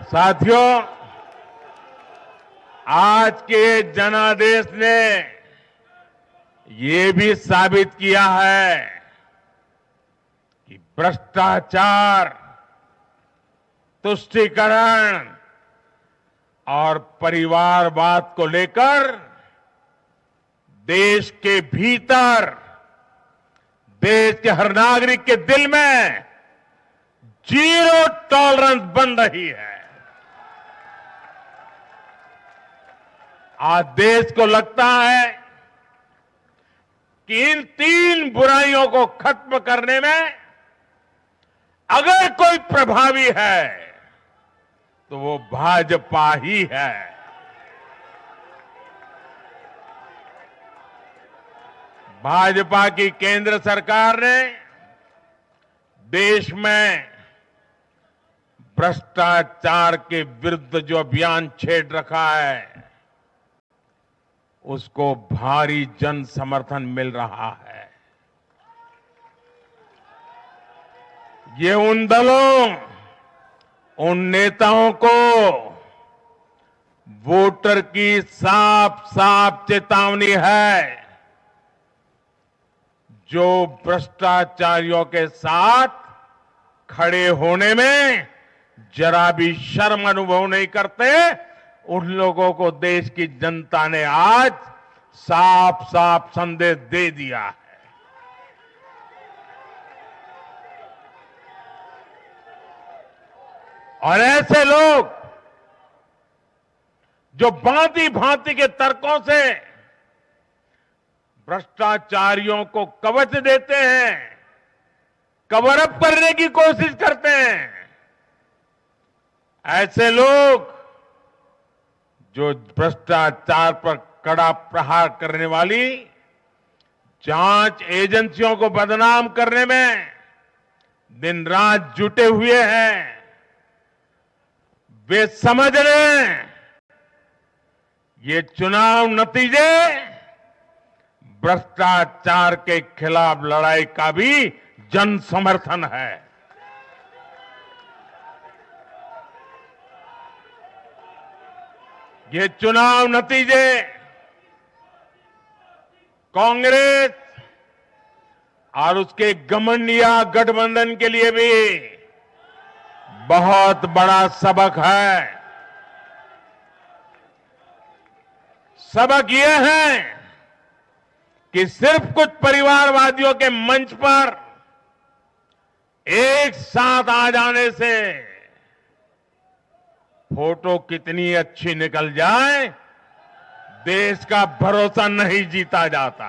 साथियों, आज के जनादेश ने ये भी साबित किया है कि भ्रष्टाचार, तुष्टीकरण और परिवारवाद को लेकर देश के भीतर, देश के हर नागरिक के दिल में जीरो टॉलरेंस बन रही है। आज देश को लगता है कि इन तीन बुराइयों को खत्म करने में अगर कोई प्रभावी है तो वो भाजपा ही है। भाजपा की केंद्र सरकार ने देश में भ्रष्टाचार के विरुद्ध जो अभियान छेड़ रखा है, उसको भारी जन समर्थन मिल रहा है। ये उन दलों, उन नेताओं को वोटर की साफ साफ चेतावनी है जो भ्रष्टाचारियों के साथ खड़े होने में जरा भी शर्म अनुभव नहीं करते। उन लोगों को देश की जनता ने आज साफ साफ संदेश दे दिया है। और ऐसे लोग जो भांति भांति के तर्कों से भ्रष्टाचारियों को कवच देते हैं, कवर अप करने की कोशिश करते हैं, ऐसे लोग जो भ्रष्टाचार पर कड़ा प्रहार करने वाली जांच एजेंसियों को बदनाम करने में दिन रात जुटे हुए हैं, वे समझ लें ये चुनाव नतीजे भ्रष्टाचार के खिलाफ लड़ाई का भी जन समर्थन है। ये चुनाव नतीजे कांग्रेस और उसके घमंडिया गठबंधन के लिए भी बहुत बड़ा सबक है। सबक ये है कि सिर्फ कुछ परिवारवादियों के मंच पर एक साथ आ जाने से फोटो कितनी अच्छी निकल जाए, देश का भरोसा नहीं जीता जाता।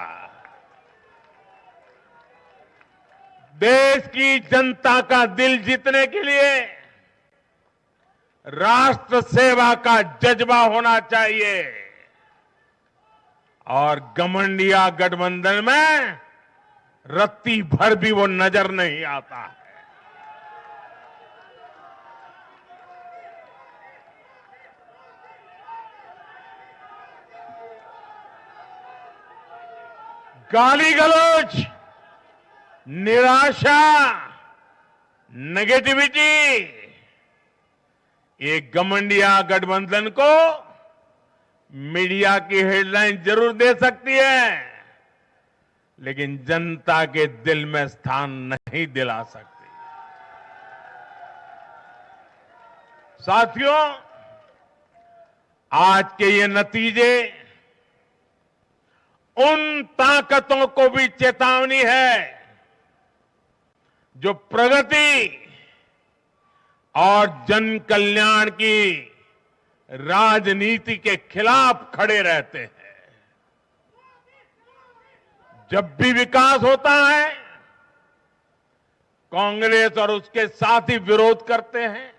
देश की जनता का दिल जीतने के लिए राष्ट्र सेवा का जज्बा होना चाहिए और घमंडिया गठबंधन में रत्ती भर भी वो नजर नहीं आता है। गाली गलौज, निराशा, नेगेटिविटी, ये घमंडिया गठबंधन को मीडिया की हेडलाइन जरूर दे सकती है, लेकिन जनता के दिल में स्थान नहीं दिला सकती। साथियों, आज के ये नतीजे उन ताकतों को भी चेतावनी है जो प्रगति और जन कल्याण की राजनीति के खिलाफ खड़े रहते हैं। जब भी विकास होता है, कांग्रेस और उसके साथी विरोध करते हैं।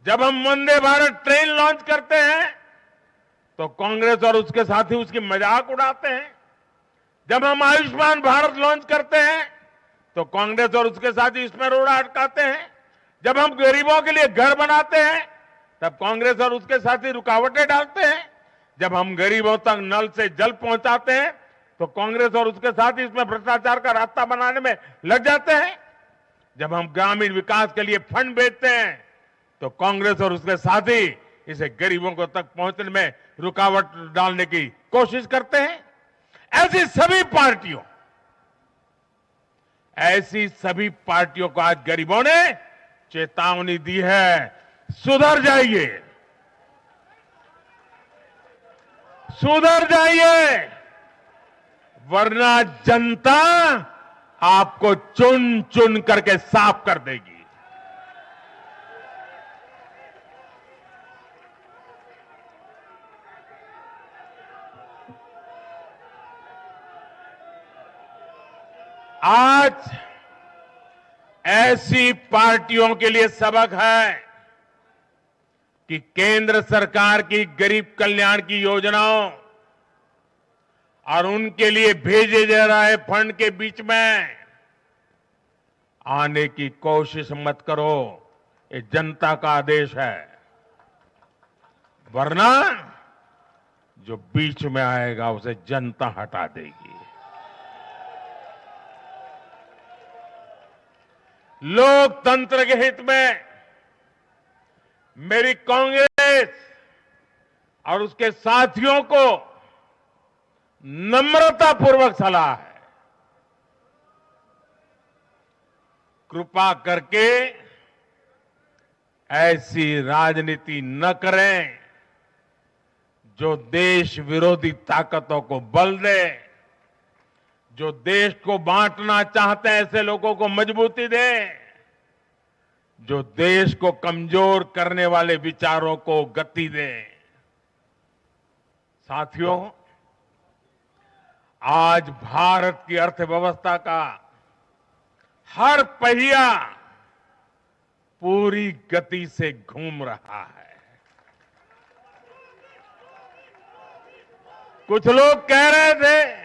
जब हम वंदे भारत ट्रेन लॉन्च करते हैं तो कांग्रेस और उसके साथी उसकी मजाक उड़ाते हैं। जब हम आयुष्मान भारत लॉन्च करते हैं तो कांग्रेस और उसके साथी इसमें रोड़ा अटकाते हैं। जब हम गरीबों के लिए घर बनाते हैं तब कांग्रेस और उसके साथी रुकावटें डालते हैं। जब हम गरीबों तक नल से जल पहुंचाते हैं तो कांग्रेस और उसके साथी इसमें भ्रष्टाचार का रास्ता बनाने में लग जाते हैं। जब हम ग्रामीण विकास के लिए फंड भेजते हैं तो कांग्रेस और उसके साथी इसे गरीबों को तक पहुंचने में रुकावट डालने की कोशिश करते हैं। ऐसी सभी पार्टियों को आज गरीबों ने चेतावनी दी है, सुधर जाइए, सुधर जाइए, वरना जनता आपको चुन चुन करके साफ कर देगी। आज ऐसी पार्टियों के लिए सबक है कि केंद्र सरकार की गरीब कल्याण की योजनाओं और उनके लिए भेजे जा रहे फंड के बीच में आने की कोशिश मत करो। ये जनता का आदेश है, वरना जो बीच में आएगा उसे जनता हटा देगी। लोकतंत्र के हित में मेरी कांग्रेस और उसके साथियों को नम्रतापूर्वक सलाह है, कृपा करके ऐसी राजनीति न करें जो देश विरोधी ताकतों को बल दे, जो देश को बांटना चाहते हैं ऐसे लोगों को मजबूती दे, जो देश को कमजोर करने वाले विचारों को गति दे। साथियों, आज भारत की अर्थव्यवस्था का हर पहिया पूरी गति से घूम रहा है। कुछ लोग कह रहे थे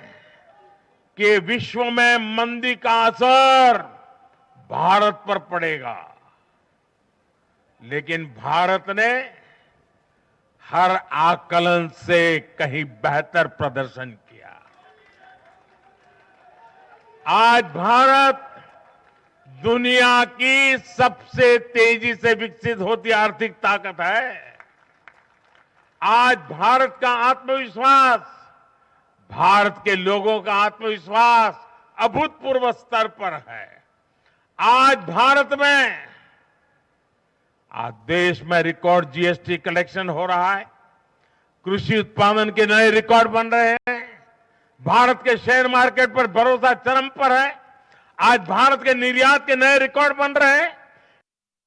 कि विश्व में मंदी का असर भारत पर पड़ेगा, लेकिन भारत ने हर आकलन से कहीं बेहतर प्रदर्शन किया। आज भारत दुनिया की सबसे तेजी से विकसित होती आर्थिक ताकत है। आज भारत का आत्मविश्वास, भारत के लोगों का आत्मविश्वास अभूतपूर्व स्तर पर है। आज भारत में, आज देश में रिकॉर्ड जीएसटी कलेक्शन हो रहा है, कृषि उत्पादन के नए रिकॉर्ड बन रहे हैं, भारत के शेयर मार्केट पर भरोसा चरम पर है। आज भारत के निर्यात के नए रिकॉर्ड बन रहे हैं,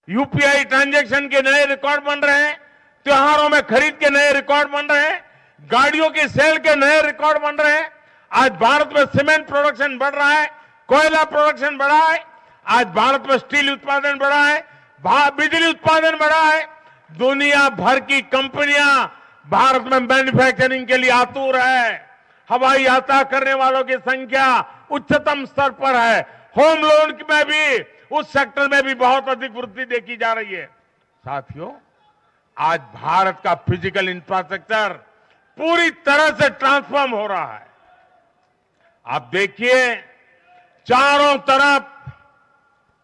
यूपीआई ट्रांजैक्शन के नए रिकॉर्ड बन रहे हैं, त्योहारों में खरीद के नए रिकॉर्ड बन रहे हैं, गाड़ियों की सेल के नए रिकॉर्ड बन रहे हैं। आज भारत में सीमेंट प्रोडक्शन बढ़ रहा है, कोयला प्रोडक्शन बढ़ा है, आज भारत में स्टील उत्पादन बढ़ा है, बिजली उत्पादन बढ़ा है। दुनिया भर की कंपनियां भारत में मैन्युफैक्चरिंग के लिए आतुर है। हवाई यात्रा करने वालों की संख्या उच्चतम स्तर पर है। होम लोन में भी, उस सेक्टर में भी बहुत अधिक वृद्धि देखी जा रही है। साथियों, आज भारत का फिजिकल इंफ्रास्ट्रक्चर पूरी तरह से ट्रांसफॉर्म हो रहा है। आप देखिए, चारों तरफ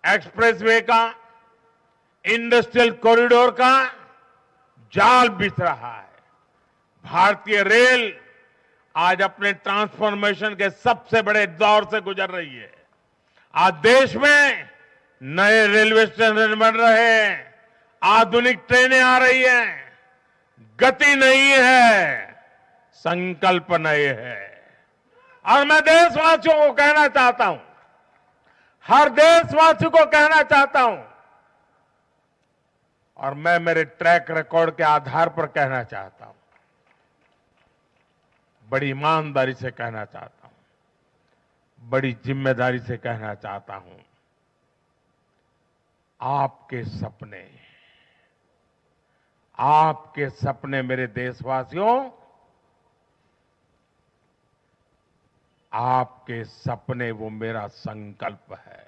एक्सप्रेसवे का, इंडस्ट्रियल कॉरिडोर का जाल बिछ रहा है। भारतीय रेल आज अपने ट्रांसफॉर्मेशन के सबसे बड़े दौर से गुजर रही है। आज देश में नए रेलवे स्टेशन बन रहे हैं, आधुनिक ट्रेनें आ रही हैं। गति नहीं है, संकल्प नए है। और मैं देशवासियों को कहना चाहता हूं, हर देशवासी को कहना चाहता हूं, और मैं मेरे ट्रैक रिकॉर्ड के आधार पर कहना चाहता हूं, बड़ी ईमानदारी से कहना चाहता हूं, बड़ी जिम्मेदारी से कहना चाहता हूं, आपके सपने मेरे देशवासियों, आपके सपने वो मेरा संकल्प है।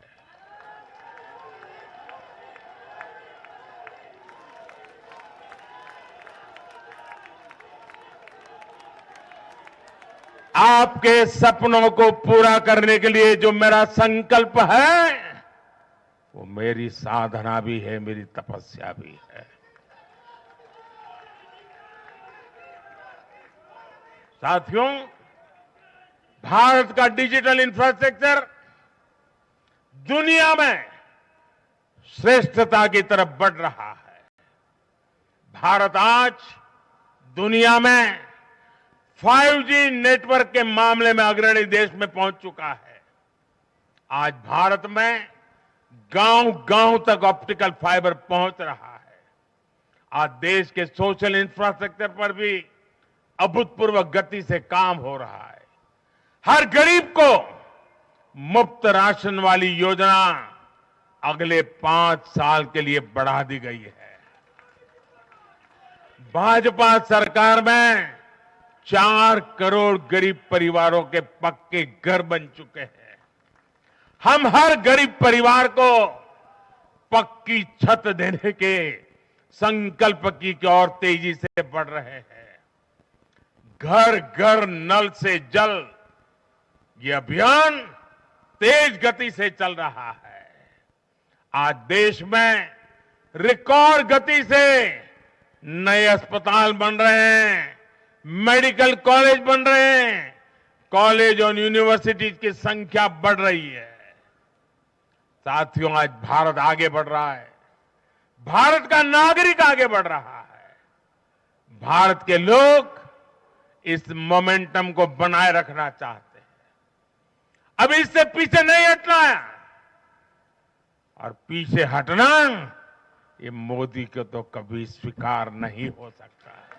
आपके सपनों को पूरा करने के लिए जो मेरा संकल्प है, वो मेरी साधना भी है, मेरी तपस्या भी है। साथियों, भारत का डिजिटल इंफ्रास्ट्रक्चर दुनिया में श्रेष्ठता की तरफ बढ़ रहा है। भारत आज दुनिया में 5G नेटवर्क के मामले में अग्रणी देश में पहुंच चुका है। आज भारत में गांव-गांव तक ऑप्टिकल फाइबर पहुंच रहा है। आज देश के सोशल इंफ्रास्ट्रक्चर पर भी अभूतपूर्व गति से काम हो रहा है। हर गरीब को मुफ्त राशन वाली योजना अगले 5 साल के लिए बढ़ा दी गई है। भाजपा सरकार में 4 करोड़ गरीब परिवारों के पक्के घर बन चुके हैं। हम हर गरीब परिवार को पक्की छत देने के संकल्प की ओर तेजी से बढ़ रहे हैं। घर घर नल से जल, ये अभियान तेज गति से चल रहा है। आज देश में रिकॉर्ड गति से नए अस्पताल बन रहे हैं, मेडिकल कॉलेज बन रहे हैं, कॉलेज और यूनिवर्सिटीज की संख्या बढ़ रही है। साथियों, आज भारत आगे बढ़ रहा है। भारत का नागरिक आगे बढ़ रहा है। भारत के लोग इस मोमेंटम को बनाए रखना चाहते हैं। अब इससे पीछे नहीं हटना है, और पीछे हटना ये मोदी को तो कभी स्वीकार नहीं हो सकता है।